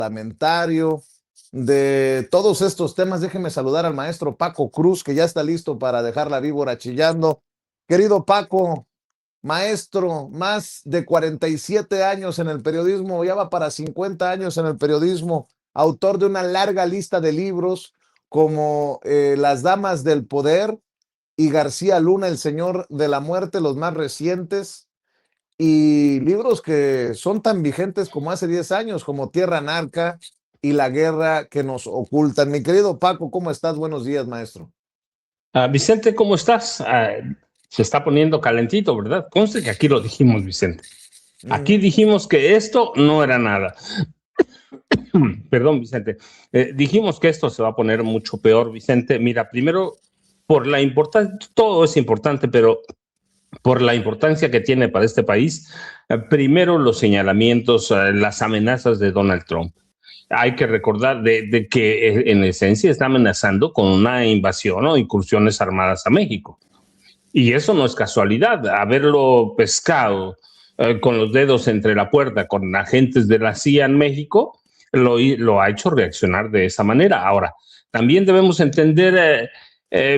parlamentario, de todos estos temas. Déjeme saludar al maestro Paco Cruz, que ya está listo para dejar la víbora chillando. Querido Paco, maestro, más de 47 años en el periodismo, ya va para 50 años en el periodismo, autor de una larga lista de libros como Las Damas del Poder y García Luna, El Señor de la Muerte, los más recientes, y libros que son tan vigentes como hace 10 años, como Tierra Narca y La Guerra que nos ocultan. Mi querido Paco, ¿cómo estás? Buenos días, maestro. Vicente, ¿cómo estás? Se está poniendo calentito, ¿verdad? Conste que aquí lo dijimos, Vicente. Aquí dijimos que esto no era nada. Perdón, Vicente. Dijimos que esto se va a poner mucho peor, Vicente. Mira, primero, por la importancia, todo es importante, pero por la importancia que tiene para este país, primero los señalamientos, las amenazas de Donald Trump. Hay que recordar de que en esencia está amenazando con una invasión o incursiones armadas a México. Y eso no es casualidad. Haberlo pescado con los dedos entre la puerta con agentes de la CIA en México lo ha hecho reaccionar de esa manera. Ahora, también debemos entender,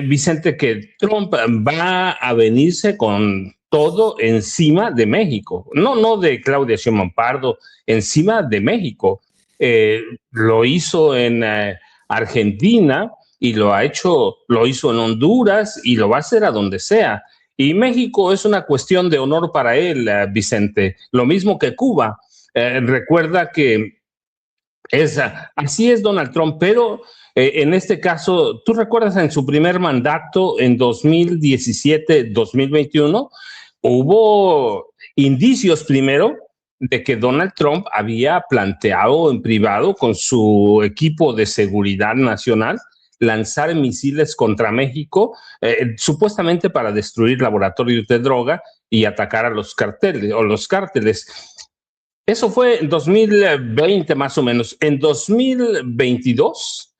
Vicente, que Trump va a venirse con todo encima de México. No de Claudia Sheinbaum Pardo, encima de México. Lo hizo en Argentina y lo hizo en Honduras y lo va a hacer a donde sea. Y México es una cuestión de honor para él, Vicente. Lo mismo que Cuba. Recuerda que así es Donald Trump, pero en este caso, ¿tú recuerdas en su primer mandato en 2017-2021? Hubo indicios primero de que Donald Trump había planteado en privado con su equipo de seguridad nacional lanzar misiles contra México, supuestamente para destruir laboratorios de droga y atacar a los cárteles. Eso fue en 2020 más o menos. En 2022,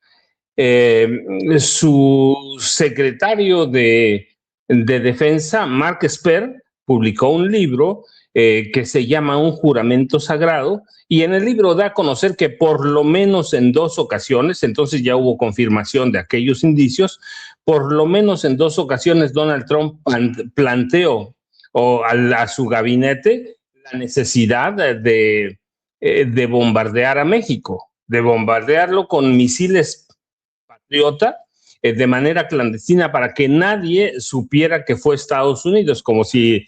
su secretario de Defensa, Mark Esper, publicó un libro que se llama Un juramento sagrado, y en el libro da a conocer que por lo menos en 2 ocasiones, entonces ya hubo confirmación de aquellos indicios, por lo menos en 2 ocasiones Donald Trump planteó a su gabinete la necesidad de bombardear a México, de bombardearlo con misiles Patriota de manera clandestina para que nadie supiera que fue Estados Unidos, como si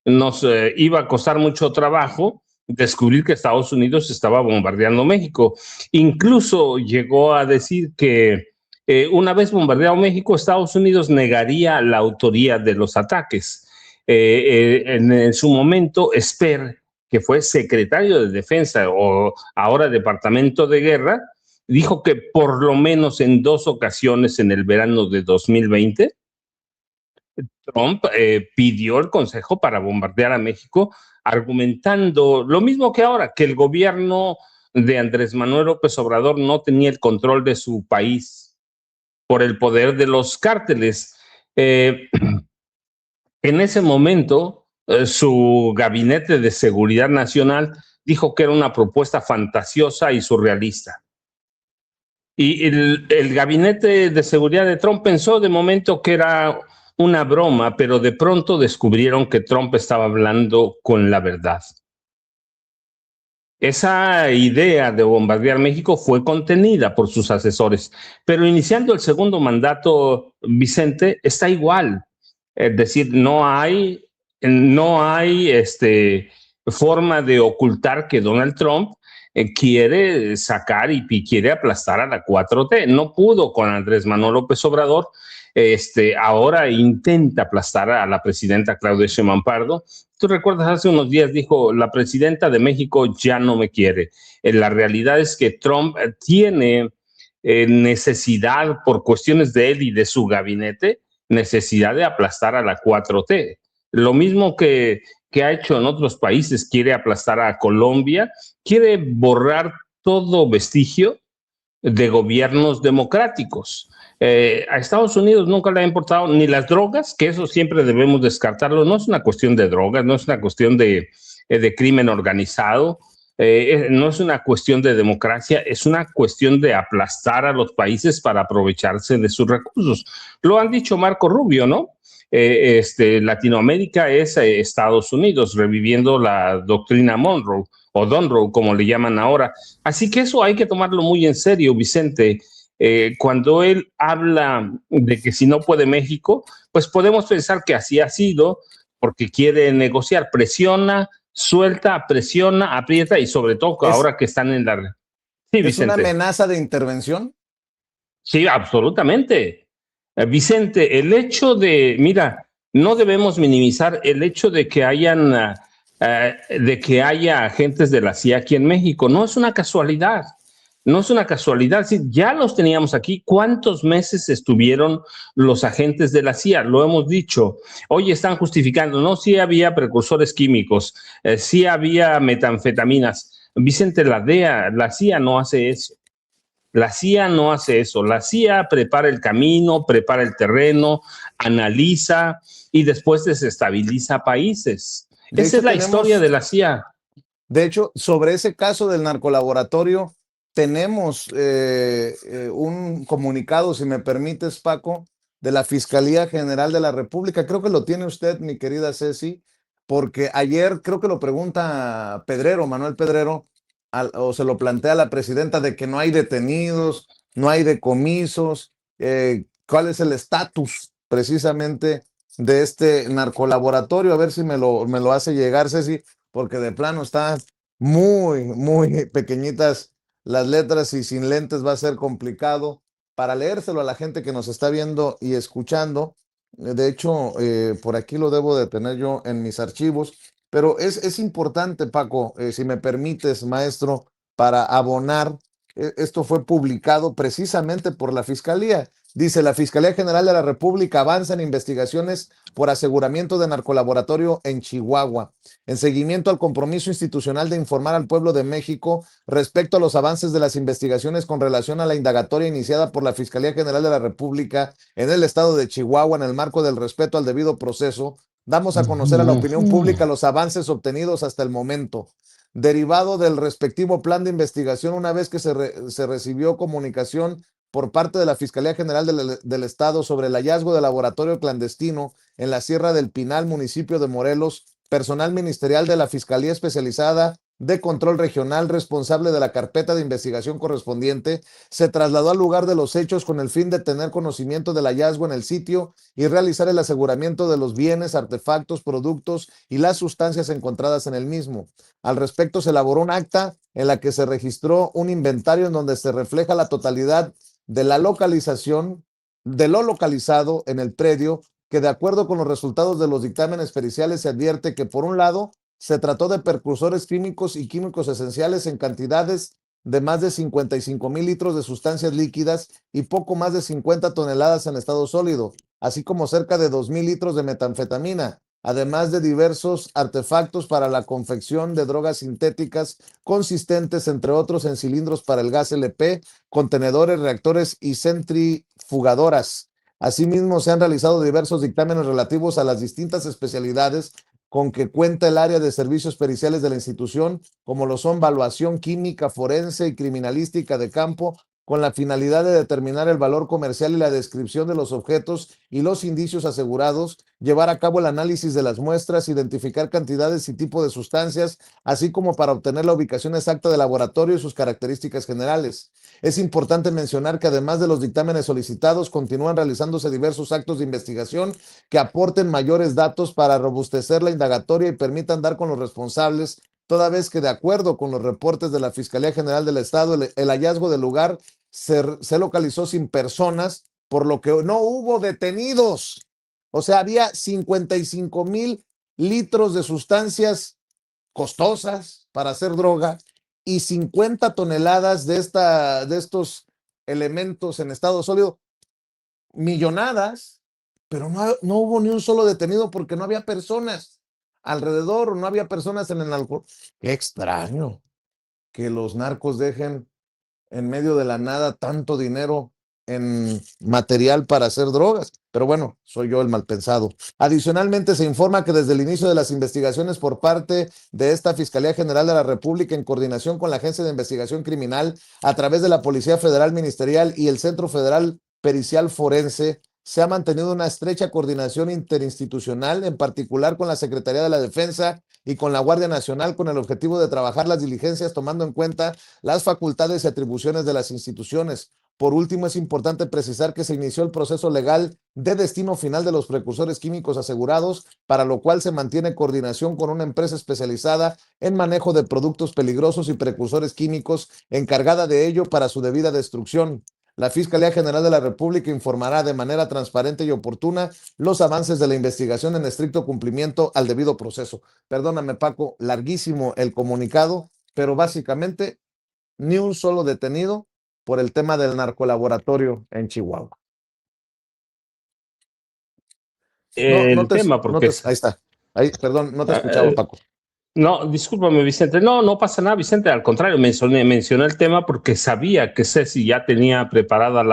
nos iba a costar mucho trabajo descubrir que Estados Unidos estaba bombardeando México. Incluso llegó a decir que una vez bombardeado México, Estados Unidos negaría la autoría de los ataques. En su momento, Esper, que fue secretario de Defensa o ahora Departamento de Guerra, dijo que por lo menos en 2 ocasiones en el verano de 2020, Trump pidió el consejo para bombardear a México, argumentando lo mismo que ahora, que el gobierno de Andrés Manuel López Obrador no tenía el control de su país por el poder de los cárteles. En ese momento, su gabinete de seguridad nacional dijo que era una propuesta fantasiosa y surrealista. Y el gabinete de seguridad de Trump pensó de momento que era una broma, pero de pronto descubrieron que Trump estaba hablando con la verdad. Esa idea de bombardear México fue contenida por sus asesores, pero iniciando el segundo mandato, Vicente, está igual. Es decir, no hay forma de ocultar que Donald Trump quiere sacar y quiere aplastar a la 4T. No pudo con Andrés Manuel López Obrador. Ahora intenta aplastar a la presidenta Claudia Sheinbaum Pardo. Tú recuerdas, hace unos días dijo, la presidenta de México ya no me quiere. La realidad es que Trump tiene necesidad, por cuestiones de él y de su gabinete, necesidad de aplastar a la 4T. Lo mismo que ha hecho en otros países, quiere aplastar a Colombia, quiere borrar todo vestigio de gobiernos democráticos. A Estados Unidos nunca le ha importado ni las drogas, que eso siempre debemos descartarlo. No es una cuestión de drogas, no es una cuestión de crimen organizado. No es una cuestión de democracia, es una cuestión de aplastar a los países para aprovecharse de sus recursos. Lo han dicho Marco Rubio, ¿no? Latinoamérica es Estados Unidos, reviviendo la doctrina Monroe o Donroe, como le llaman ahora. Así que eso hay que tomarlo muy en serio, Vicente. Cuando él habla de que si no puede México, pues podemos pensar que así ha sido, porque quiere negociar, presiona, suelta, presiona, aprieta y sobre todo ¿Es, ahora que están en la... Sí, es una Vicente. amenaza de intervención? Sí, absolutamente. Vicente, el hecho de, mira, no debemos minimizar el hecho de que de que haya agentes de la CIA aquí en México. No es una casualidad. No es una casualidad. Sí, ya los teníamos aquí. ¿Cuántos meses estuvieron los agentes de la CIA? Lo hemos dicho. Hoy están justificando. No, sí había precursores químicos, sí había metanfetaminas. Vicente, la DEA, la CIA no hace eso. La CIA no hace eso. La CIA prepara el camino, prepara el terreno, analiza y después desestabiliza países. De Esa es hecho, la historia tenemos, de la CIA. de hecho, sobre ese caso del narcolaboratorio, tenemos un comunicado, si me permites, Paco, de la Fiscalía General de la República. Creo que lo tiene usted, mi querida Ceci, porque ayer creo que lo pregunta Pedrero, Manuel Pedrero, o se lo plantea la presidenta de que no hay detenidos, no hay decomisos, cuál es el estatus precisamente de este narcolaboratorio. A ver si me lo hace llegar, Ceci, porque de plano está muy pequeñitas las letras y sin lentes va a ser complicado para leérselo a la gente que nos está viendo y escuchando. De hecho, por aquí lo debo de tener yo en mis archivos, pero es importante, Paco, si me permites, maestro, para abonar. Esto fue publicado precisamente por la Fiscalía. Dice, la Fiscalía General de la República avanza en investigaciones por aseguramiento de narcolaboratorio en Chihuahua, en seguimiento al compromiso institucional de informar al pueblo de México respecto a los avances de las investigaciones con relación a la indagatoria iniciada por la Fiscalía General de la República en el estado de Chihuahua en el marco del respeto al debido proceso. Damos a conocer a la opinión pública los avances obtenidos hasta el momento. Derivado del respectivo plan de investigación, una vez que se recibió comunicación por parte de la Fiscalía General del Estado sobre el hallazgo de laboratorio clandestino en la Sierra del Pinal, municipio de Morelos, personal ministerial de la Fiscalía Especializada de Control Regional responsable de la carpeta de investigación correspondiente se trasladó al lugar de los hechos con el fin de tener conocimiento del hallazgo en el sitio y realizar el aseguramiento de los bienes, artefactos, productos y las sustancias encontradas en el mismo. Al respecto, se elaboró un acta en la que se registró un inventario en donde se refleja la totalidad de la localización, de lo localizado en el predio, que de acuerdo con los resultados de los dictámenes periciales se advierte que, por un lado, se trató de precursores químicos y químicos esenciales en cantidades de más de 55,000 litros de sustancias líquidas y poco más de 50 toneladas en estado sólido, así como cerca de 2,000 litros de metanfetamina, además de diversos artefactos para la confección de drogas sintéticas consistentes, entre otros, en cilindros para el gas LP, contenedores, reactores y centrifugadoras. Asimismo, se han realizado diversos dictámenes relativos a las distintas especialidades con que cuenta el área de servicios periciales de la institución, como lo son evaluación química, forense y criminalística de campo, con la finalidad de determinar el valor comercial y la descripción de los objetos y los indicios asegurados, llevar a cabo el análisis de las muestras, identificar cantidades y tipo de sustancias, así como para obtener la ubicación exacta del laboratorio y sus características generales. Es importante mencionar que además de los dictámenes solicitados, continúan realizándose diversos actos de investigación que aporten mayores datos para robustecer la indagatoria y permitan dar con los responsables, toda vez que, de acuerdo con los reportes de la Fiscalía General del Estado, el hallazgo del lugar se localizó sin personas, por lo que no hubo detenidos. O sea, había 55,000 litros de sustancias costosas para hacer droga y 50 toneladas de estos elementos en estado sólido, millonadas, pero no hubo ni un solo detenido porque no había personas alrededor, no había personas en el alcohol. Qué extraño que los narcos dejen en medio de la nada tanto dinero en material para hacer drogas. Pero bueno, soy yo el mal pensado. Adicionalmente, se informa que desde el inicio de las investigaciones por parte de esta Fiscalía General de la República, en coordinación con la Agencia de Investigación Criminal, a través de la Policía Federal Ministerial y el Centro Federal Pericial Forense, se ha mantenido una estrecha coordinación interinstitucional, en particular con la Secretaría de la Defensa y con la Guardia Nacional, con el objetivo de trabajar las diligencias tomando en cuenta las facultades y atribuciones de las instituciones. Por último, es importante precisar que se inició el proceso legal de destino final de los precursores químicos asegurados, para lo cual se mantiene coordinación con una empresa especializada en manejo de productos peligrosos y precursores químicos, encargada de ello para su debida destrucción. La Fiscalía General de la República informará de manera transparente y oportuna los avances de la investigación en estricto cumplimiento al debido proceso. Perdóname, Paco, larguísimo el comunicado, pero básicamente ni un solo detenido por el tema del narcolaboratorio en Chihuahua. Ahí está. Ahí, perdón, no te escuchaba, Paco. No, discúlpame, Vicente. No pasa nada, Vicente. Al contrario, mencioné el tema porque sabía que Ceci ya tenía preparada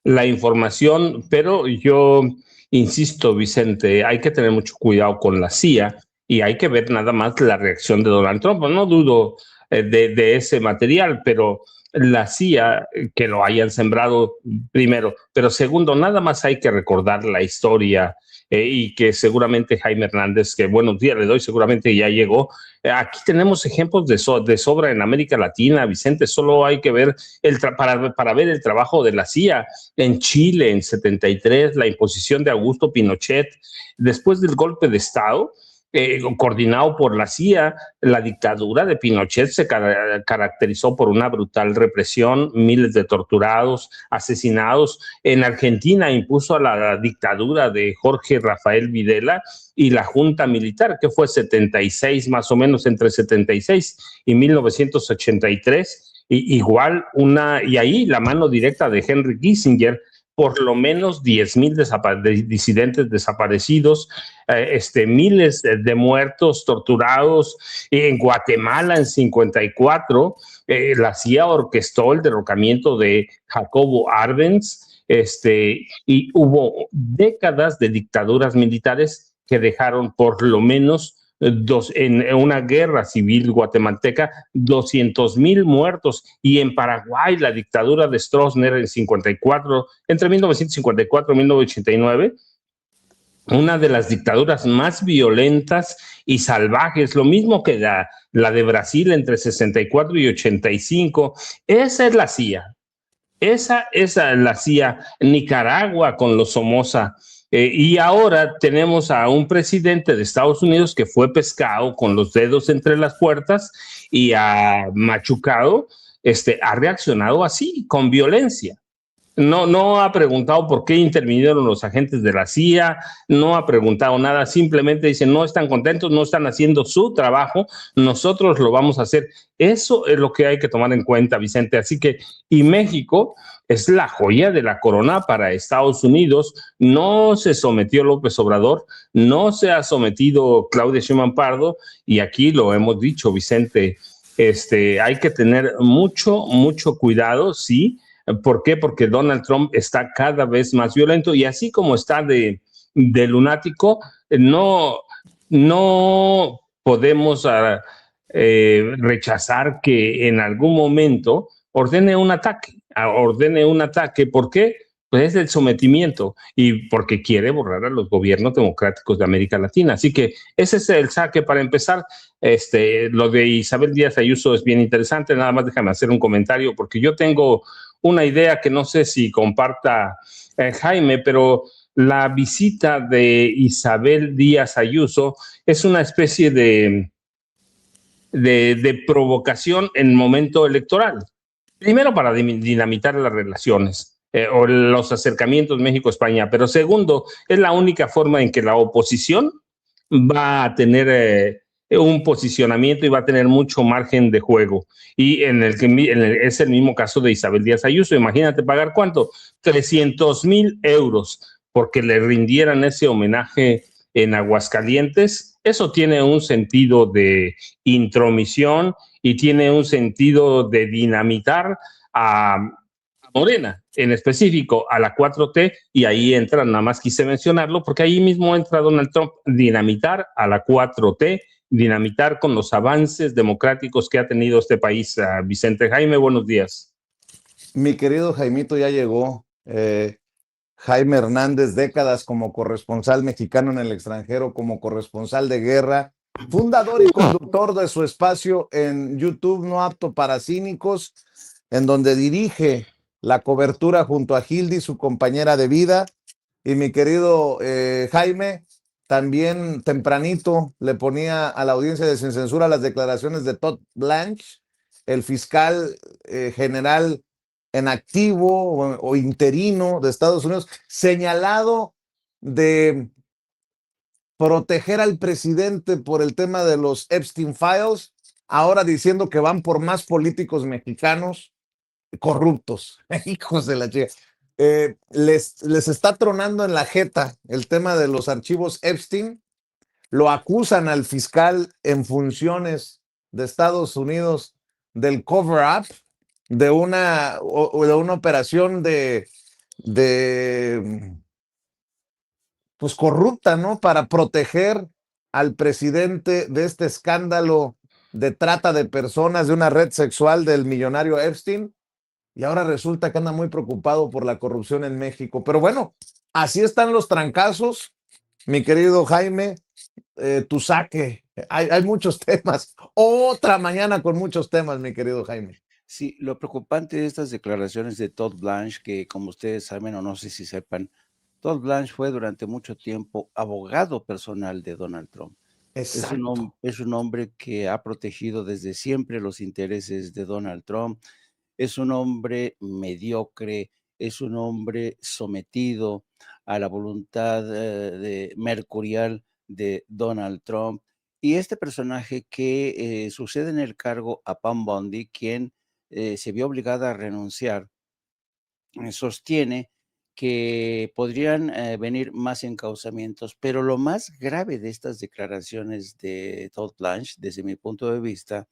la información, pero yo insisto, Vicente, hay que tener mucho cuidado con la CIA y hay que ver nada más la reacción de Donald Trump. No dudo de ese material, pero la CIA, que lo hayan sembrado primero, pero segundo, nada más hay que recordar la historia y que seguramente Jaime Hernández, que buenos días le doy, seguramente ya llegó. Aquí tenemos ejemplos de sobra en América Latina, Vicente. Solo hay que ver para ver el trabajo de la CIA en Chile en 73, la imposición de Augusto Pinochet después del golpe de Estado. Coordinado por la CIA, la dictadura de Pinochet se caracterizó por una brutal represión, miles de torturados, asesinados. En Argentina impuso a la dictadura de Jorge Rafael Videla y la junta militar, que fue 76, más o menos entre 76 y 1983, y ahí la mano directa de Henry Kissinger, por lo menos 10,000 disidentes desaparecidos, miles de muertos, torturados. En Guatemala, en 54, la CIA orquestó el derrocamiento de Jacobo Arbenz, y hubo décadas de dictaduras militares que dejaron por lo menos en una guerra civil guatemalteca, 200,000 muertos. Y en Paraguay, la dictadura de Stroessner en 54, entre 1954 y 1989, una de las dictaduras más violentas y salvajes, lo mismo que la de Brasil entre 64 y 85. Esa es la CIA. Esa es la CIA. Nicaragua con los Somoza. Y ahora tenemos a un presidente de Estados Unidos que fue pescado con los dedos entre las puertas y ha machucado, ha reaccionado así, con violencia. No ha preguntado por qué intervinieron los agentes de la CIA, no ha preguntado nada, simplemente dice, no están contentos, no están haciendo su trabajo, nosotros lo vamos a hacer. Eso es lo que hay que tomar en cuenta, Vicente. Así que, y México es la joya de la corona para Estados Unidos. No se sometió López Obrador, no se ha sometido Claudia Sheinbaum Pardo, y aquí lo hemos dicho, Vicente, hay que tener mucho cuidado, sí. ¿Por qué? Porque Donald Trump está cada vez más violento, y así como está de lunático, no podemos rechazar que en algún momento ordene un ataque. ¿Por qué? Pues es el sometimiento y porque quiere borrar a los gobiernos democráticos de América Latina. Así que ese es el saque para empezar. Lo de Isabel Díaz Ayuso es bien interesante. Nada más déjame hacer un comentario, porque yo tengo una idea que no sé si comparta Jaime, pero la visita de Isabel Díaz Ayuso es una especie de provocación en momento electoral. Primero, para dinamitar las relaciones o los acercamientos México-España, pero segundo, es la única forma en que la oposición va a tener un posicionamiento y va a tener mucho margen de juego. Y es el mismo caso de Isabel Díaz Ayuso. Imagínate pagar ¿cuánto? 300,000 euros porque le rindieran ese homenaje en Aguascalientes. Eso tiene un sentido de intromisión y tiene un sentido de dinamitar a Morena, en específico a la 4T, y ahí entra, nada más quise mencionarlo, porque ahí mismo entra Donald Trump, dinamitar a la 4T, dinamitar con los avances democráticos que ha tenido este país. Vicente Jaime, buenos días. Mi querido Jaimito ya llegó. Jaime Hernández, décadas como corresponsal mexicano en el extranjero, como corresponsal de guerra, fundador y conductor de su espacio en YouTube No Apto para Cínicos, en donde dirige la cobertura junto a Hildy, su compañera de vida. Y mi querido Jaime, también tempranito le ponía a la audiencia de Sin Censura las declaraciones de Todd Blanche, el fiscal general en activo o interino de Estados Unidos, señalado de proteger al presidente por el tema de los Epstein Files, ahora diciendo que van por más políticos mexicanos corruptos, hijos de la chica. Les está tronando en la jeta el tema de los archivos Epstein, lo acusan al fiscal en funciones de Estados Unidos del cover-up de una operación de pues corrupta, ¿no? Para proteger al presidente de este escándalo de trata de personas de una red sexual del millonario Epstein. Y ahora resulta que anda muy preocupado por la corrupción en México. Pero bueno, así están los trancazos, mi querido Jaime. Tu saque. Hay muchos temas. Otra mañana con muchos temas, mi querido Jaime. Sí, lo preocupante de estas declaraciones de Todd Blanche, que como ustedes saben o no sé si sepan, Todd Blanche fue durante mucho tiempo abogado personal de Donald Trump. Exacto. Es un hombre que ha protegido desde siempre los intereses de Donald Trump. Es un hombre mediocre, es un hombre sometido a la voluntad mercurial de Donald Trump. Y este personaje que sucede en el cargo a Pam Bondi, quien se vio obligada a renunciar, sostiene que podrían venir más encauzamientos, pero lo más grave de estas declaraciones de Todd Blanche, desde mi punto de vista,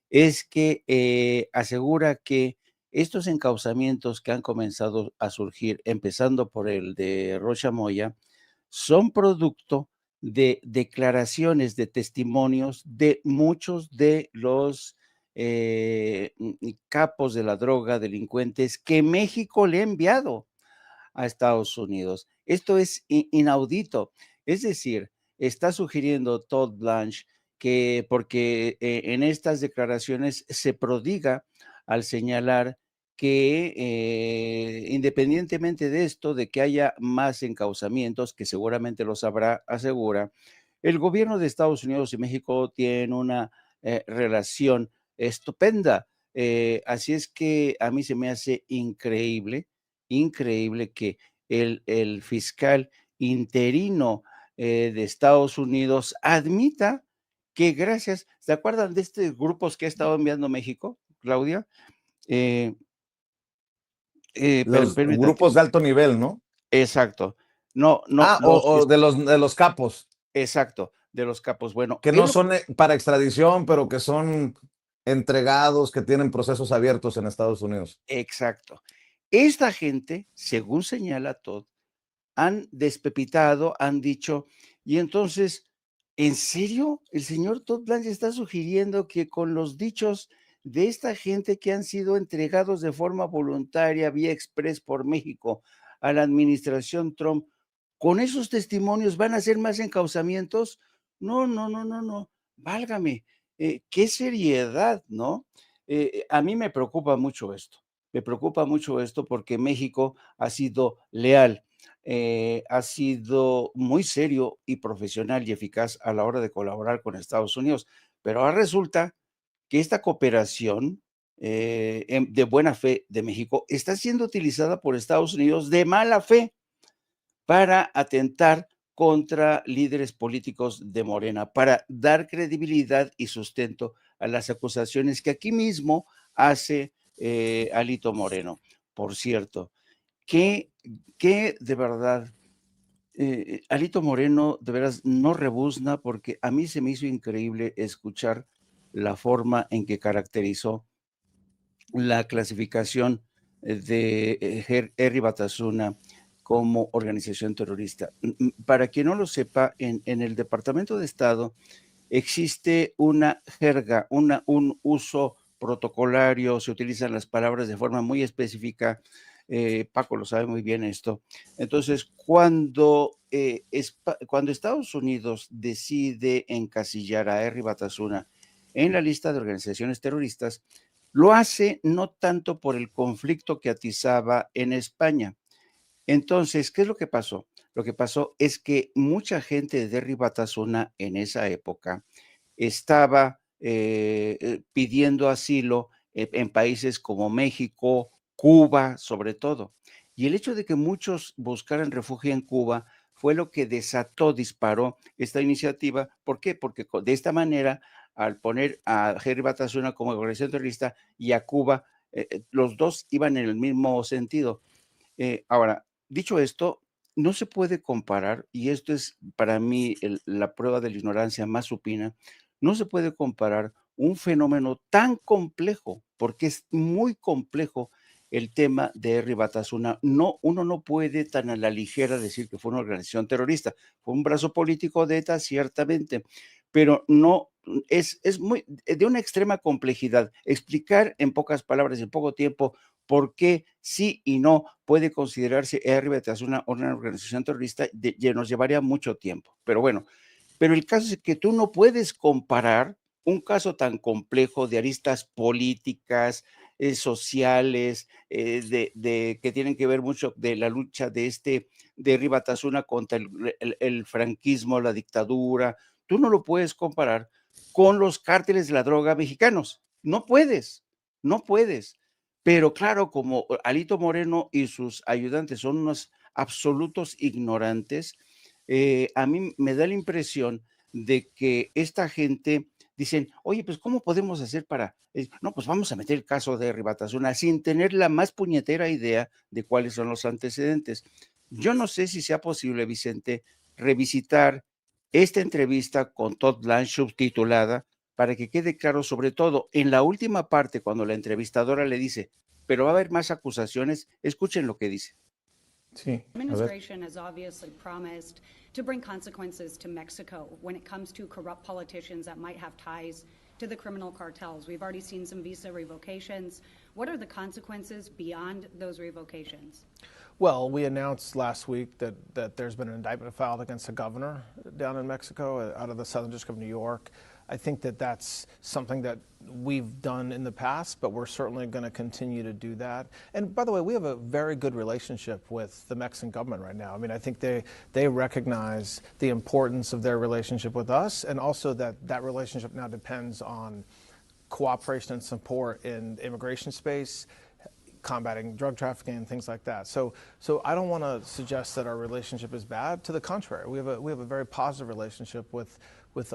es que asegura que estos encauzamientos que han comenzado a surgir, empezando por el de Rocha Moya, son producto de declaraciones, de testimonios de muchos de los capos de la droga, delincuentes que México le ha enviado a Estados Unidos. Esto es inaudito. Es decir, está sugiriendo Todd Blanche que porque en estas declaraciones se prodiga al señalar que independientemente de esto, de que haya más encauzamientos, que seguramente los habrá, asegura, el gobierno de Estados Unidos y México tienen una relación estupenda. Así es que a mí se me hace increíble que el fiscal interino de Estados Unidos admita que gracias, ¿se acuerdan de estos grupos que ha estado enviando México, Claudia? Los Permítame. grupos de alto nivel, ¿no? Exacto. No, no, O de los capos, exacto, de los capos. Bueno, que no son para extradición, pero que son entregados, que tienen procesos abiertos en Estados Unidos. exacto. Esta gente, según señala Todd, han despepitado, han dicho, y entonces, ¿en serio? El señor Todd Blanche está sugiriendo que con los dichos de esta gente que han sido entregados de forma voluntaria vía express por México a la administración Trump, con esos testimonios van a hacer más encauzamientos. No, no, no, no, no. Válgame, qué seriedad, ¿no? A mí me preocupa mucho esto. Me preocupa mucho esto porque México ha sido leal, ha sido muy serio y profesional y eficaz a la hora de colaborar con Estados Unidos. Pero ahora resulta que esta cooperación de buena fe de México está siendo utilizada por Estados Unidos de mala fe para atentar contra líderes políticos de Morena, para dar credibilidad y sustento a las acusaciones que aquí mismo hace Alito Moreno. Por cierto, que de verdad, Alito Moreno de veras no rebuzna, porque a mí se me hizo increíble escuchar la forma en que caracterizó la clasificación de Herri Batasuna como organización terrorista. Para quien no lo sepa, en el Departamento de Estado existe una jerga, un uso protocolario, se utilizan las palabras de forma muy específica. Paco lo sabe muy bien esto. Entonces, cuando Estados Unidos decide encasillar a Herri Batasuna en la lista de organizaciones terroristas, lo hace no tanto por el conflicto que atizaba en España. Entonces, ¿qué es lo que pasó? Lo que pasó es que mucha gente de Herri Batasuna en esa época estaba pidiendo asilo en países como México, Cuba, sobre todo. Y el hecho de que muchos buscaran refugio en Cuba fue lo que disparó esta iniciativa. ¿Por qué? Porque de esta manera, al poner a Herri Batasuna como organización terrorista y a Cuba, los dos iban en el mismo sentido. Ahora, dicho esto, no se puede comparar, y esto es para mí la prueba de la ignorancia más supina, no se puede comparar un fenómeno tan complejo, porque es muy complejo el tema de Herri Batasuna. No, uno no puede tan a la ligera decir que fue una organización terrorista, fue un brazo político de ETA, ciertamente, pero no, es muy de una extrema complejidad. Explicar en pocas palabras, en poco tiempo, por qué sí y no puede considerarse Herri Batasuna una organización terrorista, nos llevaría mucho tiempo. Pero bueno, pero el caso es que tú no puedes comparar un caso tan complejo de aristas políticas, sociales, que tienen que ver mucho de la lucha de Herri Batasuna contra el franquismo, la dictadura. Tú no lo puedes comparar con los cárteles de la droga mexicanos. No puedes, no puedes. Pero claro, como Alito Moreno y sus ayudantes son unos absolutos ignorantes, a mí me da la impresión de que esta gente dicen, oye, pues ¿cómo podemos hacer para...? No, pues vamos a meter el caso de Herri Batasuna sin tener la más puñetera idea de cuáles son los antecedentes. Yo no sé si sea posible, Vicente, revisitar esta entrevista con Todd Blanche subtitulada para que quede claro, sobre todo en la última parte, cuando la entrevistadora le dice, pero va a haber más acusaciones, escuchen lo que dice. Sí, Administration has obviously promised to bring consequences to Mexico when it comes to corrupt politicians that might have ties to the criminal cartels. We've already seen some visa revocations. What are the consequences beyond those revocations? Well, we announced last week that there's been an indictment filed against a governor down in Mexico out of the Southern District of New York. I think that that's something that we've done in the past, but we're certainly going to continue to do that. And by the way, we have a very good relationship with the Mexican government right now. I mean, I think they recognize the importance of their relationship with us, and also that relationship now depends on cooperation and support in the immigration space, combating drug trafficking and things like that. So I don't want to suggest that our relationship is bad. To the contrary, we have a very positive relationship with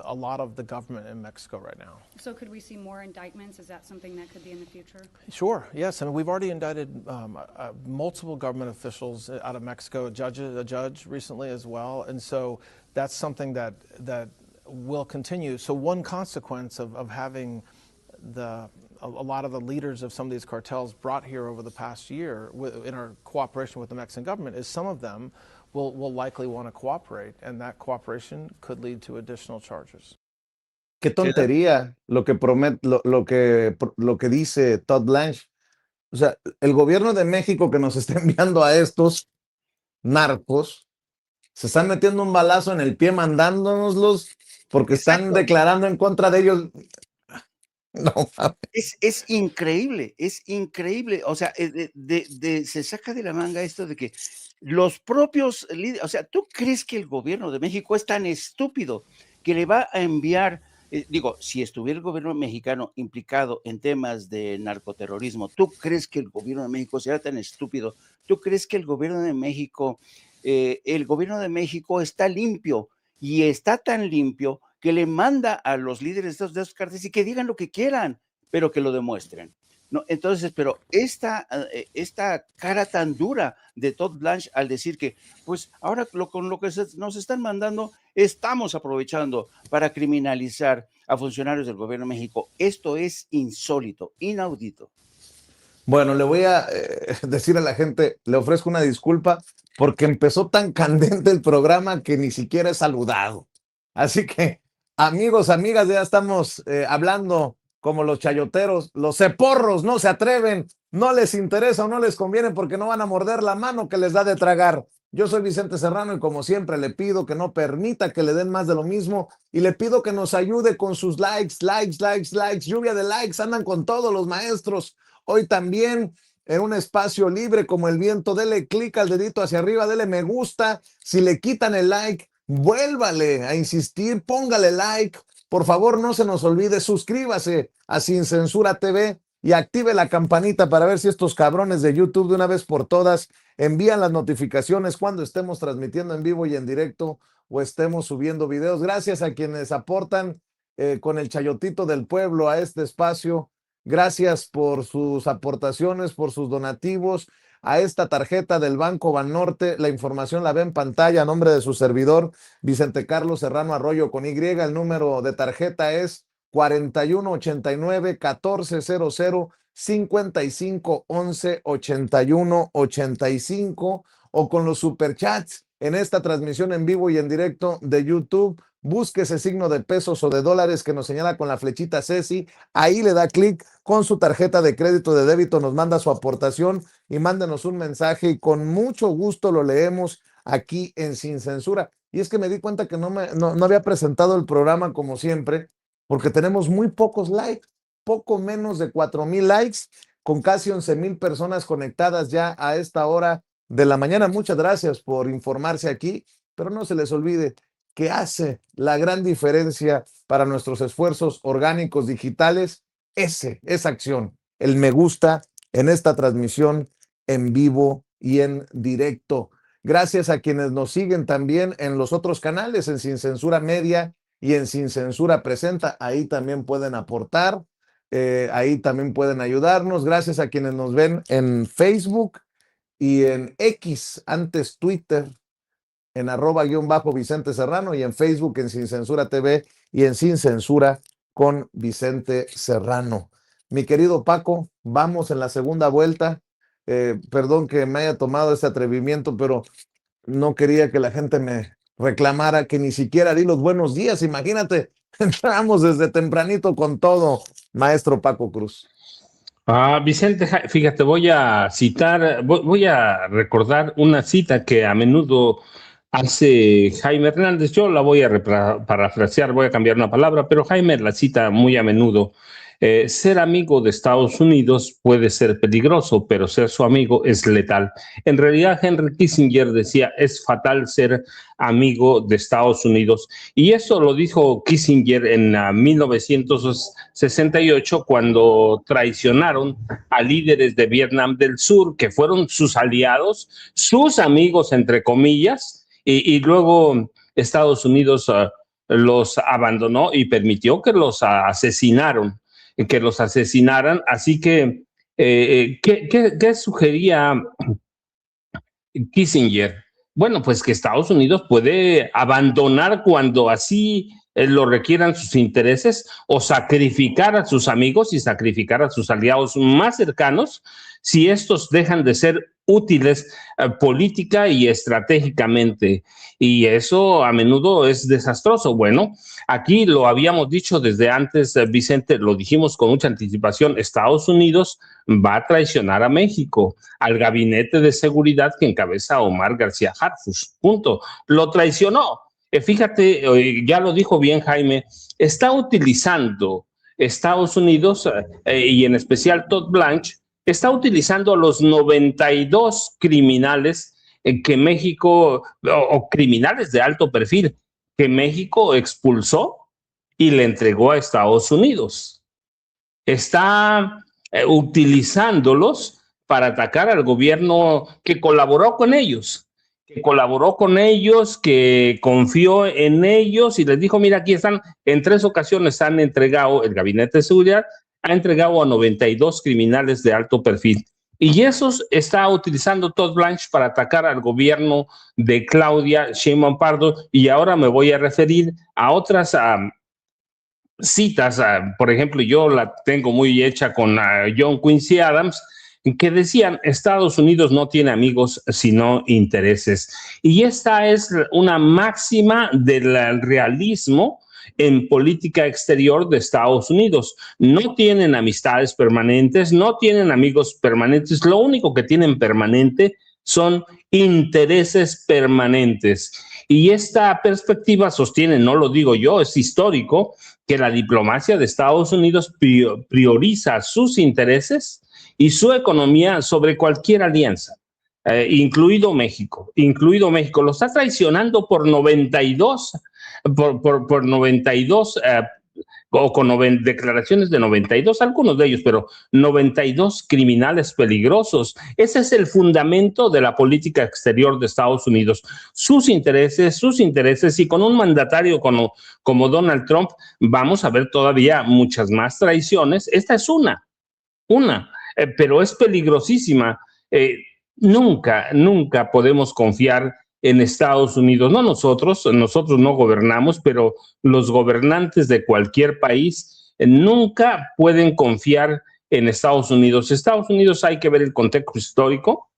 a lot of the government in Mexico right now. So could we see more indictments? Is that something that could be in the future? Sure, yes. I mean, we've already indicted multiple government officials out of Mexico, a judge recently as well. And so that's something that will continue. So one consequence of having a lot of the leaders of some of these cartels brought here over the past year in our cooperation with the Mexican government is some of them will likely want to cooperate, and that cooperation could lead to additional charges. Qué tontería lo que dice Todd Blanche. O sea, el gobierno de México que nos está enviando a estos narcos se están metiendo un balazo en el pie mandándonoslos porque están declarando en contra de ellos. No, es increíble, es increíble. O sea, se saca de la manga esto de que los propios líderes, o sea, ¿tú crees que el gobierno de México es tan estúpido que le va a enviar, si estuviera el gobierno mexicano implicado en temas de narcoterrorismo, ¿tú crees que el gobierno de México será tan estúpido? ¿Tú crees que el gobierno de México está limpio y está tan limpio que le manda a los líderes de esos cárteles y que digan lo que quieran, pero que lo demuestren? No, entonces, pero esta cara tan dura de Todd Blanche al decir que, pues ahora con lo que nos están mandando, estamos aprovechando para criminalizar a funcionarios del gobierno de México. Esto es insólito, inaudito. Bueno, le voy a decir a la gente, le ofrezco una disculpa porque empezó tan candente el programa que ni siquiera he saludado. Así que, amigos, amigas, ya estamos hablando como los chayoteros, los ceporros no se atreven, no les interesa o no les conviene porque no van a morder la mano que les da de tragar. Yo soy Vicente Serrano y como siempre le pido que no permita que le den más de lo mismo y le pido que nos ayude con sus likes, lluvia de likes, andan con todos los maestros. Hoy también en un espacio libre como el viento, dele clic al dedito hacia arriba, dele me gusta. Si le quitan el like, vuélvale a insistir, póngale like. Por favor, no se nos olvide, suscríbase a Sin Censura TV y active la campanita para ver si estos cabrones de YouTube de una vez por todas envían las notificaciones cuando estemos transmitiendo en vivo y en directo o estemos subiendo videos. Gracias a quienes aportan con el chayotito del pueblo a este espacio. Gracias por sus aportaciones, por sus donativos a esta tarjeta del Banco Banorte. La información la ve en pantalla a nombre de su servidor, Vicente Carlos Serrano Arroyo con Y. El número de tarjeta es 4189-1400-5511-8185 o con los superchats en esta transmisión en vivo y en directo de YouTube. Busque ese signo de pesos o de dólares que nos señala con la flechita Ceci. Ahí le da clic con su tarjeta de crédito, de débito, nos manda su aportación y mándenos un mensaje y con mucho gusto lo leemos aquí en Sin Censura. Y es que me di cuenta que no había presentado el programa como siempre, porque tenemos muy pocos likes, poco menos de 4,000 likes, con casi 11,000 personas conectadas ya a esta hora de la mañana. Muchas gracias por informarse aquí, pero no se les olvide que hace la gran diferencia para nuestros esfuerzos orgánicos digitales, esa acción, el me gusta en esta transmisión en vivo y en directo. Gracias a quienes nos siguen también en los otros canales, en Sin Censura Media y en Sin Censura Presenta. Ahí también pueden aportar, ahí también pueden ayudarnos. Gracias a quienes nos ven en Facebook y en X, antes Twitter, en @Vicente Serrano y en Facebook en Sin Censura TV y en Sin Censura con Vicente Serrano. Mi querido Paco, vamos en la segunda vuelta. Perdón que me haya tomado ese atrevimiento, pero no quería que la gente me reclamara que ni siquiera di los buenos días. Imagínate, entramos desde tempranito con todo, maestro Paco Cruz. Vicente, fíjate, voy a recordar una cita que a menudo hace Jaime Hernández. Yo la voy a parafrasear, voy a cambiar una palabra, pero Jaime la cita muy a menudo. Ser amigo de Estados Unidos puede ser peligroso, pero ser su amigo es letal. En realidad, Henry Kissinger decía, es fatal ser amigo de Estados Unidos. Y eso lo dijo Kissinger en 1968, cuando traicionaron a líderes de Vietnam del Sur, que fueron sus aliados, sus amigos, entre comillas, y luego Estados Unidos los abandonó y permitió que los asesinaran. Así que, ¿qué sugería Kissinger? Bueno, pues que Estados Unidos puede abandonar cuando así lo requieran sus intereses, o sacrificar a sus amigos y sacrificar a sus aliados más cercanos si estos dejan de ser útiles política y estratégicamente. Y eso a menudo es desastroso. Bueno, aquí lo habíamos dicho desde antes, Vicente, lo dijimos con mucha anticipación, Estados Unidos va a traicionar a México, al gabinete de seguridad que encabeza Omar García Harfuch, punto. Lo traicionó. Fíjate, ya lo dijo bien Jaime, está utilizando Estados Unidos y en especial Todd Blanche, está utilizando a los 92 criminales que México, o criminales de alto perfil, que México expulsó y le entregó a Estados Unidos. Está utilizándolos para atacar al gobierno que colaboró con ellos, que confió en ellos y les dijo, mira, aquí están, en 3 ocasiones han entregado, el Gabinete de Seguridad ha entregado a 92 criminales de alto perfil. Y esos está utilizando Todd Blanche para atacar al gobierno de Claudia Sheinbaum Pardo. Y ahora me voy a referir a otras citas. Por ejemplo, yo la tengo muy hecha con John Quincy Adams, que decían: Estados Unidos no tiene amigos sino intereses. Y esta es una máxima del realismo en política exterior de Estados Unidos. No tienen amistades permanentes, no tienen amigos permanentes, lo único que tienen permanente son intereses permanentes. Y esta perspectiva sostiene, no lo digo yo, es histórico, que la diplomacia de Estados Unidos prioriza sus intereses y su economía sobre cualquier alianza, incluido México. Lo está traicionando por 92, por 92, o con declaraciones de 92, algunos de ellos, pero 92 criminales peligrosos. Ese es el fundamento de la política exterior de Estados Unidos. Sus intereses, y con un mandatario como Donald Trump, vamos a ver todavía muchas más traiciones. Esta es una, pero es peligrosísima. Nunca podemos confiar en Estados Unidos. No nosotros no gobernamos, pero los gobernantes de cualquier país nunca pueden confiar en Estados Unidos. Estados Unidos, hay que ver el contexto histórico.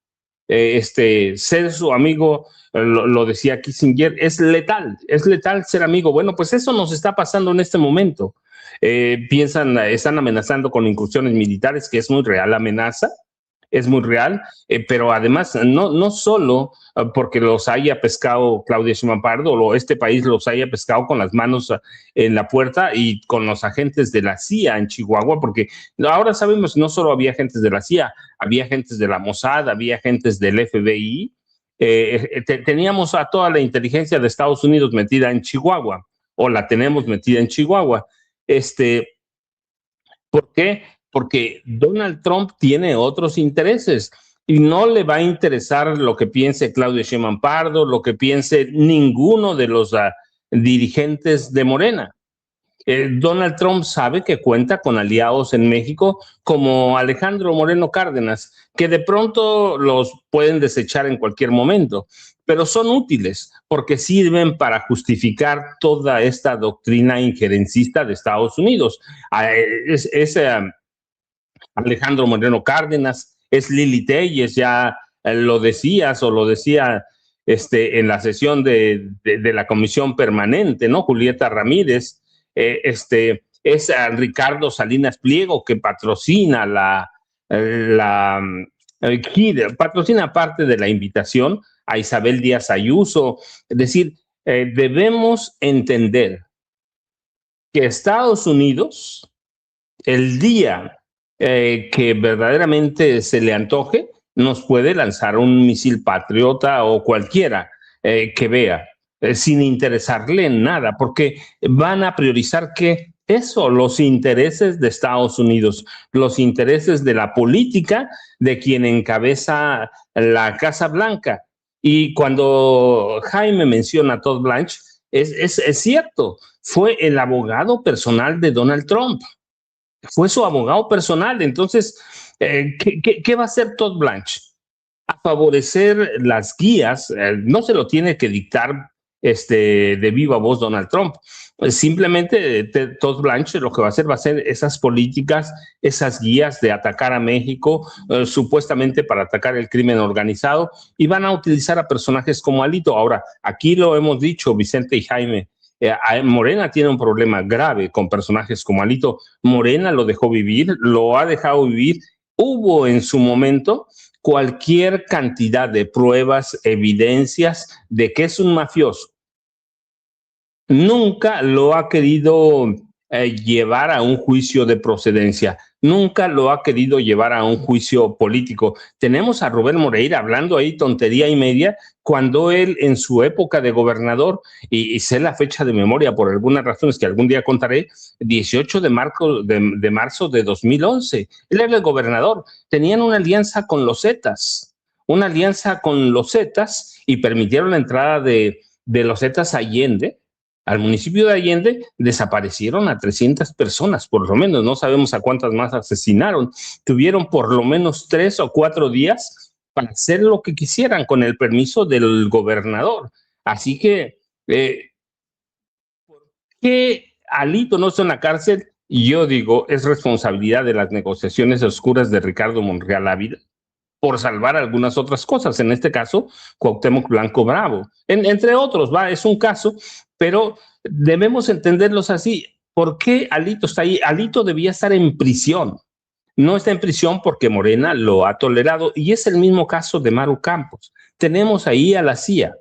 Ser su amigo, lo decía Kissinger, es letal ser amigo. Bueno, pues eso nos está pasando en este momento. Están amenazando con incursiones militares, que es muy real la amenaza. Es muy real, pero además no solo porque los haya pescado Claudia Sheinbaum Pardo, o este país los haya pescado con las manos en la puerta y con los agentes de la CIA en Chihuahua, porque ahora sabemos, no solo había agentes de la CIA, había agentes de la Mossad, había agentes del FBI. Teníamos a toda la inteligencia de Estados Unidos metida en Chihuahua, o la tenemos metida en Chihuahua. ¿Por qué? Porque Donald Trump tiene otros intereses y no le va a interesar lo que piense Claudia Sheinbaum Pardo, lo que piense ninguno de los dirigentes de Morena. Donald Trump sabe que cuenta con aliados en México como Alejandro Moreno Cárdenas, que de pronto los pueden desechar en cualquier momento, pero son útiles porque sirven para justificar toda esta doctrina injerencista de Estados Unidos. Alejandro Moreno Cárdenas, es Lili Telles, ya lo decías o lo decía en la sesión de la comisión permanente, ¿no? Julieta Ramírez, es Ricardo Salinas Pliego, que patrocina patrocina parte de la invitación a Isabel Díaz Ayuso. Es decir, debemos entender que Estados Unidos, el día que verdaderamente se le antoje, nos puede lanzar un misil Patriota o cualquiera que vea, sin interesarle en nada, porque van a priorizar que eso, los intereses de Estados Unidos, los intereses de la política de quien encabeza la Casa Blanca. Y cuando Jaime menciona a Todd Blanche, es cierto, fue el abogado personal de Donald Trump. Fue su abogado personal. Entonces, ¿qué va a hacer Todd Blanche? A favorecer las guías. No se lo tiene que dictar de viva voz Donald Trump. Simplemente Todd Blanche lo que va a hacer esas políticas, esas guías de atacar a México, supuestamente para atacar el crimen organizado, y van a utilizar a personajes como Alito. Ahora, aquí lo hemos dicho, Vicente y Jaime, Morena tiene un problema grave con personajes como Alito. Morena lo dejó vivir, lo ha dejado vivir. Hubo en su momento cualquier cantidad de pruebas, evidencias de que es un mafioso. Nunca lo ha querido llevar a un juicio de procedencia. Nunca lo ha querido llevar a un juicio político. Tenemos a Rubén Moreira hablando ahí tontería y media, cuando él en su época de gobernador, y sé la fecha de memoria por algunas razones que algún día contaré, 18 de marzo de 2011, él era el gobernador. Tenían una alianza con los Zetas, y permitieron la entrada de los Zetas a Allende. Al municipio de Allende desaparecieron a 300 personas, por lo menos. No sabemos a cuántas más asesinaron. Tuvieron por lo menos 3 o 4 días para hacer lo que quisieran con el permiso del gobernador. Así que, ¿por qué Alito no está en la cárcel? Y yo digo, es responsabilidad de las negociaciones oscuras de Ricardo Monreal Ávila por salvar algunas otras cosas, en este caso, Cuauhtémoc Blanco Bravo, entre otros, es un caso, pero debemos entenderlos así. ¿Por qué Alito está ahí? Alito debía estar en prisión. No está en prisión porque Morena lo ha tolerado, y es el mismo caso de Maru Campos. Tenemos ahí a la CIA.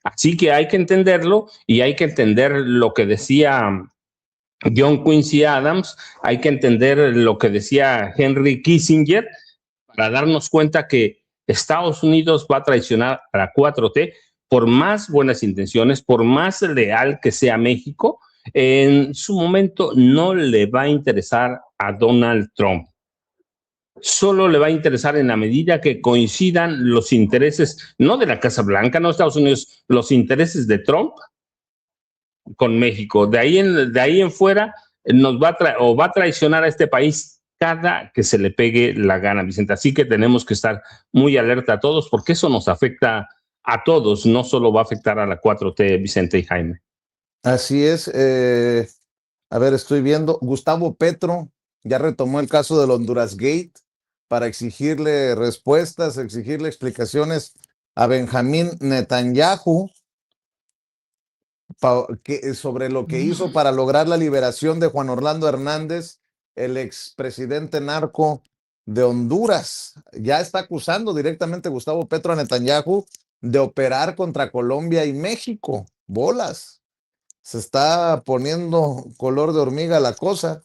Así que hay que entenderlo, y hay que entender lo que decía John Quincy Adams, hay que entender lo que decía Henry Kissinger, para darnos cuenta que Estados Unidos va a traicionar a la 4T por más buenas intenciones, por más leal que sea México. En su momento no le va a interesar a Donald Trump. Solo le va a interesar en la medida que coincidan los intereses, no de la Casa Blanca, no de Estados Unidos, los intereses de Trump con México. De ahí en fuera nos va a traicionar a este país cada que se le pegue la gana, Vicente. Así que tenemos que estar muy alerta a todos, porque eso nos afecta a todos, no solo va a afectar a la 4T, Vicente y Jaime. Así es. A ver, estoy viendo. Gustavo Petro ya retomó el caso del Honduras Gate para exigirle respuestas, exigirle explicaciones a Benjamín Netanyahu sobre lo que hizo para lograr la liberación de Juan Orlando Hernández, el expresidente narco de Honduras. Ya está acusando directamente Gustavo Petro a Netanyahu de operar contra Colombia y México. Bolas. Se está poniendo color de hormiga la cosa.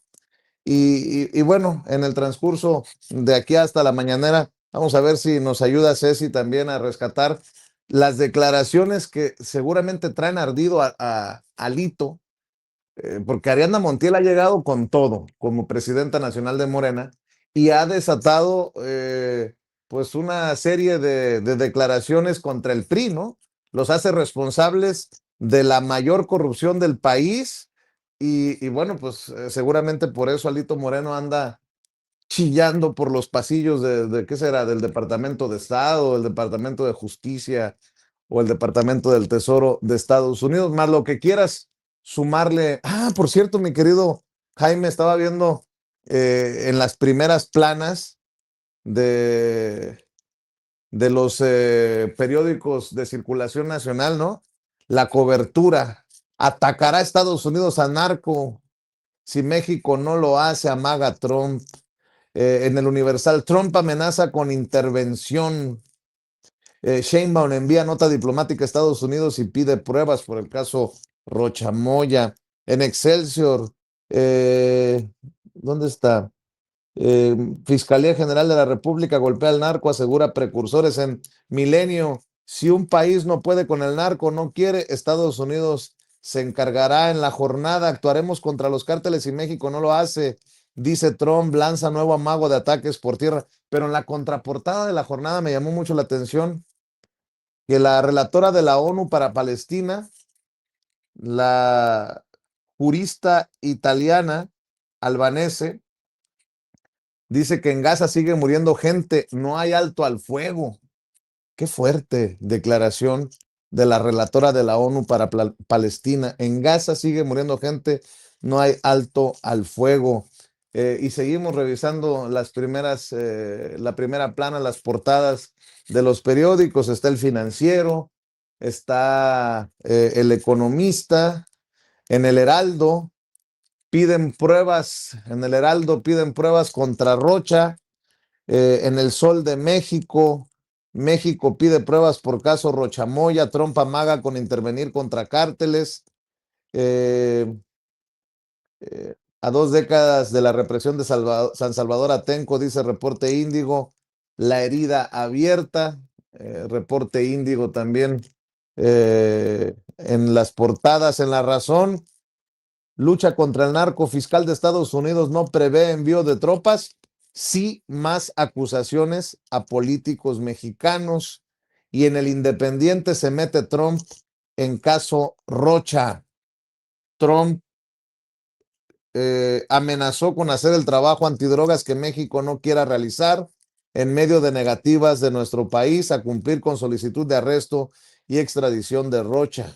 Y bueno, en el transcurso de aquí hasta la mañanera, vamos a ver si nos ayuda Ceci también a rescatar las declaraciones que seguramente traen ardido a Alito, porque Ariadna Montiel ha llegado con todo como presidenta nacional de Morena y ha desatado pues una serie de declaraciones contra el PRI, ¿no? Los hace responsables de la mayor corrupción del país y bueno, pues seguramente por eso Alito Moreno anda chillando por los pasillos de ¿qué será? Del Departamento de Estado, el Departamento de Justicia o el Departamento del Tesoro de Estados Unidos, más lo que quieras sumarle. Ah, por cierto, mi querido Jaime, estaba viendo en las primeras planas de los periódicos de circulación nacional, ¿no? La cobertura. Atacará a Estados Unidos a narco. Si México no lo hace, amaga Trump. En el Universal, Trump amenaza con intervención. Sheinbaum envía nota diplomática a Estados Unidos y pide pruebas por el caso Rocha Moya. En Excelsior, ¿dónde está? Fiscalía General de la República golpea al narco, asegura precursores. En Milenio, si un país no puede con el narco, no quiere, Estados Unidos se encargará en la jornada. Actuaremos contra los cárteles y México no lo hace, dice Trump, lanza nuevo amago de ataques por tierra. Pero en la contraportada de la jornada me llamó mucho la atención que la relatora de la ONU para Palestina, la jurista italiana albanese, dice que en Gaza sigue muriendo gente, no hay alto al fuego. Qué fuerte declaración de la relatora de la ONU para Palestina. En Gaza sigue muriendo gente, no hay alto al fuego. Y seguimos revisando la primera plana, las portadas de los periódicos. Está El Financiero, está El Economista, en El Heraldo. En El Heraldo piden pruebas contra Rocha. En El Sol de México, México pide pruebas por caso Rocha Moya. Trump amaga con intervenir contra cárteles. A 2 décadas de la represión de San Salvador Atenco, dice Reporte Índigo, la herida abierta. Reporte Índigo también en las portadas. En La Razón, lucha contra el narco, fiscal de Estados Unidos no prevé envío de tropas, sí más acusaciones a políticos mexicanos. Y en El Independiente se mete Trump en caso Rocha. Trump amenazó con hacer el trabajo antidrogas que México no quiera realizar en medio de negativas de nuestro país a cumplir con solicitud de arresto y extradición de Rocha.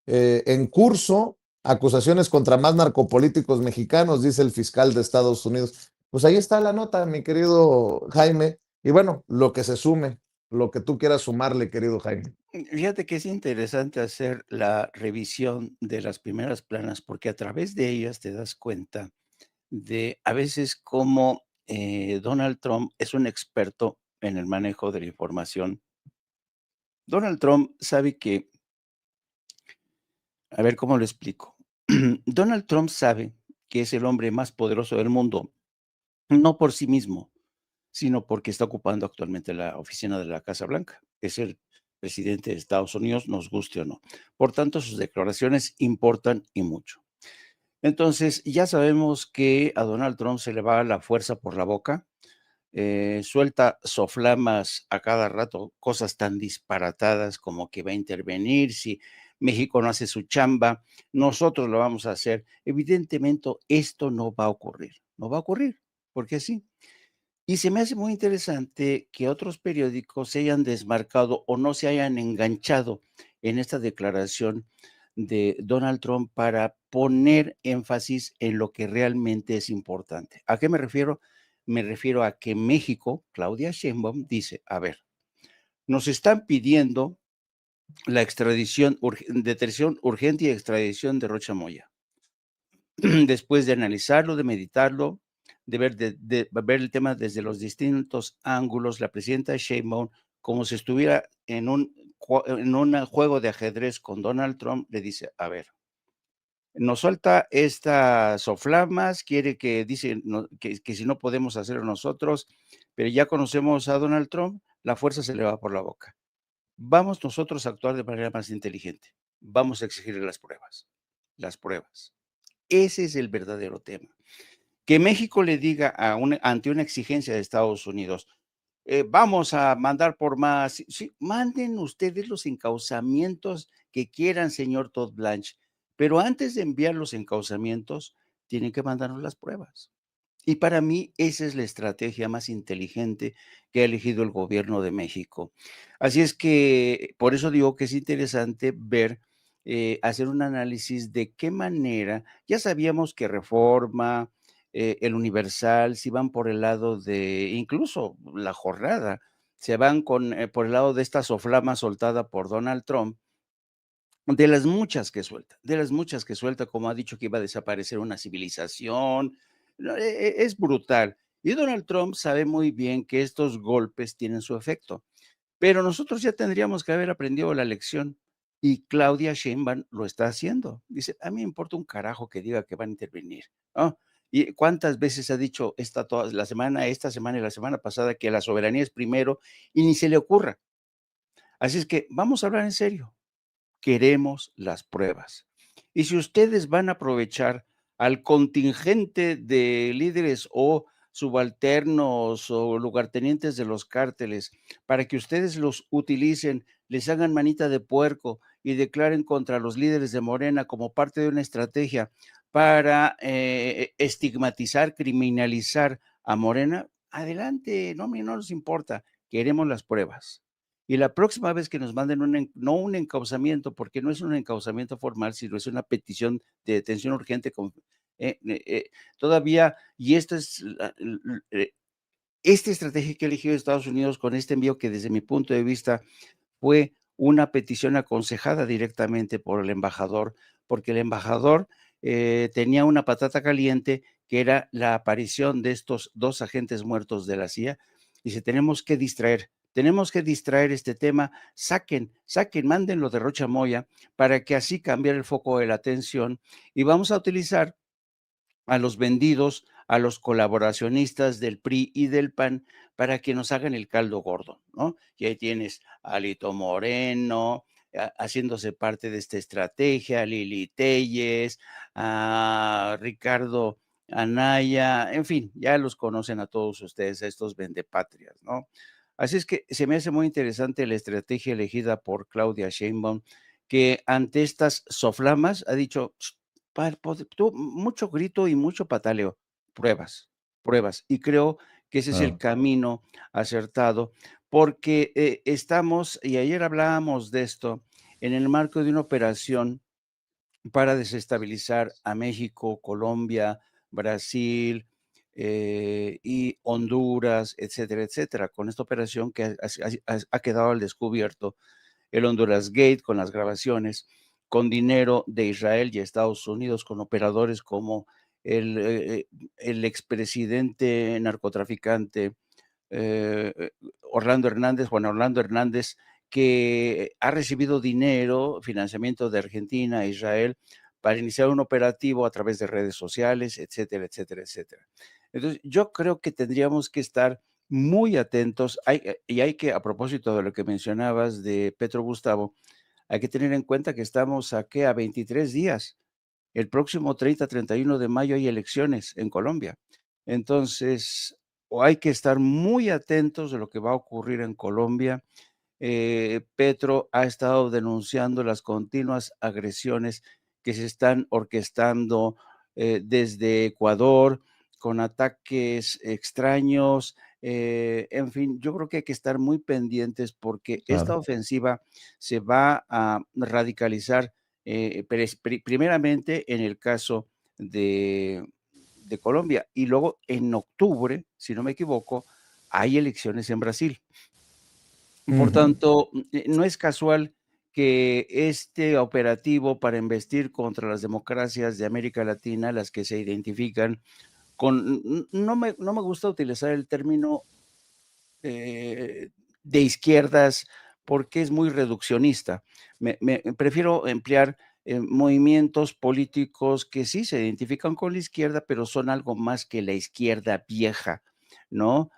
En curso, acusaciones contra más narcopolíticos mexicanos, dice el fiscal de Estados Unidos. Pues ahí está la nota, mi querido Jaime. Y bueno, lo que se sume, lo que tú quieras sumarle, querido Jaime. Fíjate que es interesante hacer la revisión de las primeras planas, porque a través de ellas te das cuenta de a veces cómo Donald Trump es un experto en el manejo de la información. Donald Trump sabe que, a ver cómo lo explico. Donald Trump sabe que es el hombre más poderoso del mundo, no por sí mismo, sino porque está ocupando actualmente la oficina de la Casa Blanca. Es el presidente de Estados Unidos, nos guste o no. Por tanto, sus declaraciones importan y mucho. Entonces, ya sabemos que a Donald Trump se le va la fuerza por la boca, suelta soflamas a cada rato, cosas tan disparatadas como que va a intervenir si México no hace su chamba, nosotros lo vamos a hacer. Evidentemente, esto no va a ocurrir, no va a ocurrir, porque sí. Y se me hace muy interesante que otros periódicos se hayan desmarcado o no se hayan enganchado en esta declaración de Donald Trump para poner énfasis en lo que realmente es importante. ¿A qué me refiero? Me refiero a que México, Claudia Sheinbaum, dice, a ver, nos están pidiendo la extradición, detención urgente y extradición de Rocha Moya. Después de analizarlo, de meditarlo, de ver el tema desde los distintos ángulos, la presidenta Sheinbaum, como si estuviera en un juego de ajedrez con Donald Trump, le dice, a ver, nos suelta estas soflamas, quiere que dice que si no podemos hacerlo nosotros, pero ya conocemos a Donald Trump, la fuerza se le va por la boca. Vamos nosotros a actuar de manera más inteligente. Vamos a exigirle las pruebas. Las pruebas. Ese es el verdadero tema. Que México le diga ante una exigencia de Estados Unidos, vamos a mandar por más, sí, sí, manden ustedes los encauzamientos que quieran, señor Todd Blanche, pero antes de enviar los encauzamientos, tienen que mandarnos las pruebas. Y para mí esa es la estrategia más inteligente que ha elegido el gobierno de México. Así es que por eso digo que es interesante ver, hacer un análisis de qué manera, ya sabíamos que Reforma, el Universal, si van por el lado de, incluso La Jornada, se van por el lado de esta soflama soltada por Donald Trump, de las muchas que suelta, como ha dicho que iba a desaparecer una civilización, no, es brutal. Y Donald Trump sabe muy bien que estos golpes tienen su efecto, pero nosotros ya tendríamos que haber aprendido la lección y Claudia Sheinbaum lo está haciendo. Dice, a mí me importa un carajo que diga que van a intervenir, ¿no? ¿Y cuántas veces ha dicho esta semana y la semana pasada que la soberanía es primero y ni se le ocurra? Así es que vamos a hablar en serio. Queremos las pruebas. Y si ustedes van a aprovechar al contingente de líderes o subalternos o lugartenientes de los cárteles para que ustedes los utilicen, les hagan manita de puerco y declaren contra los líderes de Morena como parte de una estrategia para estigmatizar, criminalizar a Morena, adelante, no nos importa, queremos las pruebas. Y la próxima vez que nos manden no un encauzamiento, porque no es un encauzamiento formal, sino es una petición de detención urgente todavía, y esta es esta estrategia que ha elegido Estados Unidos con este envío que desde mi punto de vista fue una petición aconsejada directamente por el embajador, porque el embajador tenía una patata caliente que era la aparición de estos 2 agentes muertos de la CIA. Dice, tenemos que distraer este tema, saquen, mándenlo de Rocha Moya para que así cambiar el foco de la atención y vamos a utilizar a los vendidos, a los colaboracionistas del PRI y del PAN para que nos hagan el caldo gordo, ¿no? Y ahí tienes a Alito Moreno haciéndose parte de esta estrategia, a Lili Telles, a Ricardo Anaya, en fin, ya los conocen a todos ustedes, a estos vendepatrias, ¿no? Así es que se me hace muy interesante la estrategia elegida por Claudia Sheinbaum, que ante estas soflamas ha dicho, mucho grito y mucho pataleo, pruebas, pruebas. Y creo que ese es el camino acertado, porque estamos, y ayer hablábamos de esto, en el marco de una operación para desestabilizar a México, Colombia, Brasil y Honduras, etcétera, etcétera, con esta operación que ha quedado al descubierto, el Honduras Gate, con las grabaciones, con dinero de Israel y Estados Unidos, con operadores como el expresidente narcotraficante eh, Juan Orlando Hernández, que ha recibido dinero, financiamiento de Argentina e Israel para iniciar un operativo a través de redes sociales, etcétera, etcétera, etcétera. Entonces, yo creo que tendríamos que estar muy atentos y hay que, a propósito de lo que mencionabas de Petro Gustavo, hay que tener en cuenta que estamos a 23 días. El próximo 30-31 de mayo hay elecciones en Colombia. Entonces, o hay que estar muy atentos de lo que va a ocurrir en Colombia. Petro ha estado denunciando las continuas agresiones que se están orquestando desde Ecuador con ataques extraños. En fin, yo creo que hay que estar muy pendientes porque esta Claro. ofensiva se va a radicalizar primeramente en el caso de, de Colombia y luego en octubre, si no me equivoco, hay elecciones en Brasil. Por Ujú. tanto, no es casual que este operativo para embestir contra las democracias de América Latina, las que se identifican con, no me gusta utilizar el término eh, de izquierdas porque es muy reduccionista. Prefiero emplear movimientos políticos que sí se identifican con la izquierda, pero son algo más que la izquierda vieja, ¿no?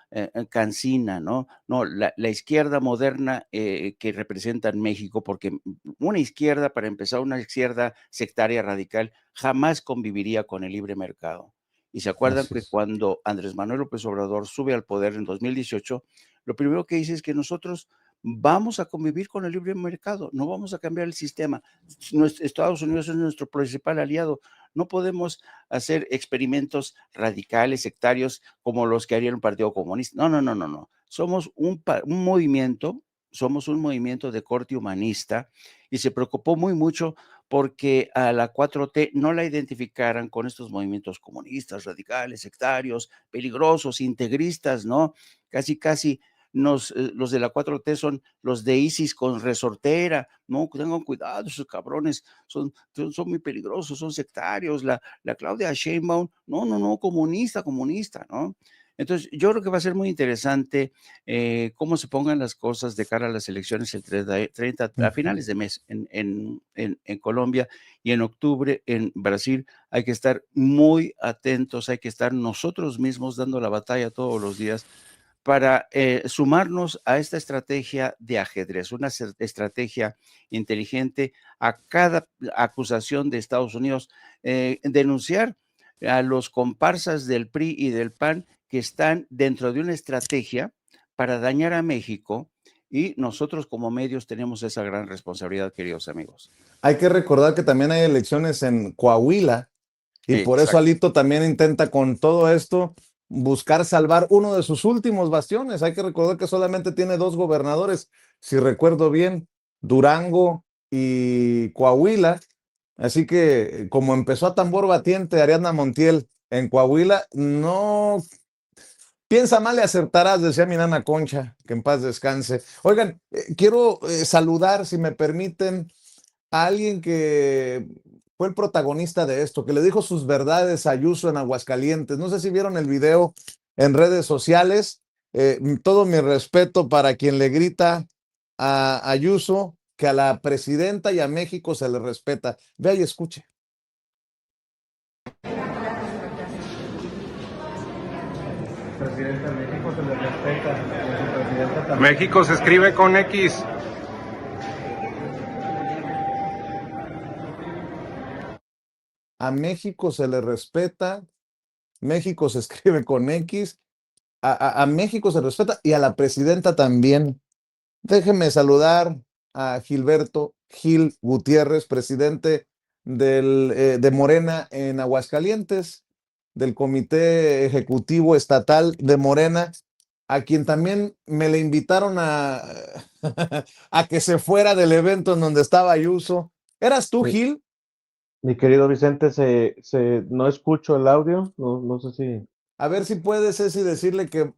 Cansina, ¿no? No, la izquierda moderna que representa en México, porque una izquierda, para empezar, una izquierda sectaria radical, jamás conviviría con el libre mercado. Y se acuerdan Así que es. cuando Andrés Manuel López Obrador sube al poder en 2018, lo primero que dice es que nosotros vamos a convivir con el libre mercado, no vamos a cambiar el sistema. Estados Unidos es nuestro principal aliado. No podemos hacer experimentos radicales, sectarios, como los que haría un partido comunista. No, no, no, no, no. Somos un movimiento, somos un movimiento de corte humanista y se preocupó muy mucho porque a la 4T no la identificaran con estos movimientos comunistas, radicales, sectarios, peligrosos, integristas, ¿no? Casi, casi los de la 4T son los de ISIS con resortera, no, tengan cuidado, esos cabrones son muy peligrosos, son sectarios, la Claudia Sheinbaum, no, no, no, comunista, comunista, ¿no? Entonces, yo creo que va a ser muy interesante cómo se pongan las cosas de cara a las elecciones el 30 a Ujú. finales de mes en Colombia y en octubre en Brasil. Hay que estar muy atentos, hay que estar nosotros mismos dando la batalla todos los días para sumarnos a esta estrategia de ajedrez, una estrategia inteligente a cada acusación de Estados Unidos, denunciar a los comparsas del PRI y del PAN que están dentro de una estrategia para dañar a México y nosotros como medios tenemos esa gran responsabilidad, queridos amigos. Hay que recordar que también hay elecciones en Coahuila y por eso Exacto. Alito también intenta con todo esto buscar salvar uno de sus últimos bastiones. Hay que recordar que solamente tiene dos gobernadores, si recuerdo bien, Durango y Coahuila. Así que como empezó a tambor batiente Ariadna Montiel en Coahuila, no piensa mal y acertarás, decía mi nana Concha, que en paz descanse. Oigan, quiero saludar, si me permiten, a alguien que fue el protagonista de esto, que le dijo sus verdades a Ayuso en Aguascalientes. No sé si vieron el video en redes sociales. Todo mi respeto para quien le grita a Ayuso que a la presidenta y a México se le respeta. Vea y escuche. Presidenta, México se le respeta, su presidenta también. México se escribe con X. A México se le respeta, México se escribe con X, a México se respeta y a la presidenta también. Déjeme saludar a Gilberto Gil Gutiérrez, presidente de Morena en Aguascalientes, del Comité Ejecutivo Estatal de Morena, a quien también me le invitaron a que se fuera del evento en donde estaba Ayuso. ¿Eras tú, Sí, Gil? Mi querido Vicente, no escucho el audio, no sé si... A ver si puedes, Ceci, decirle que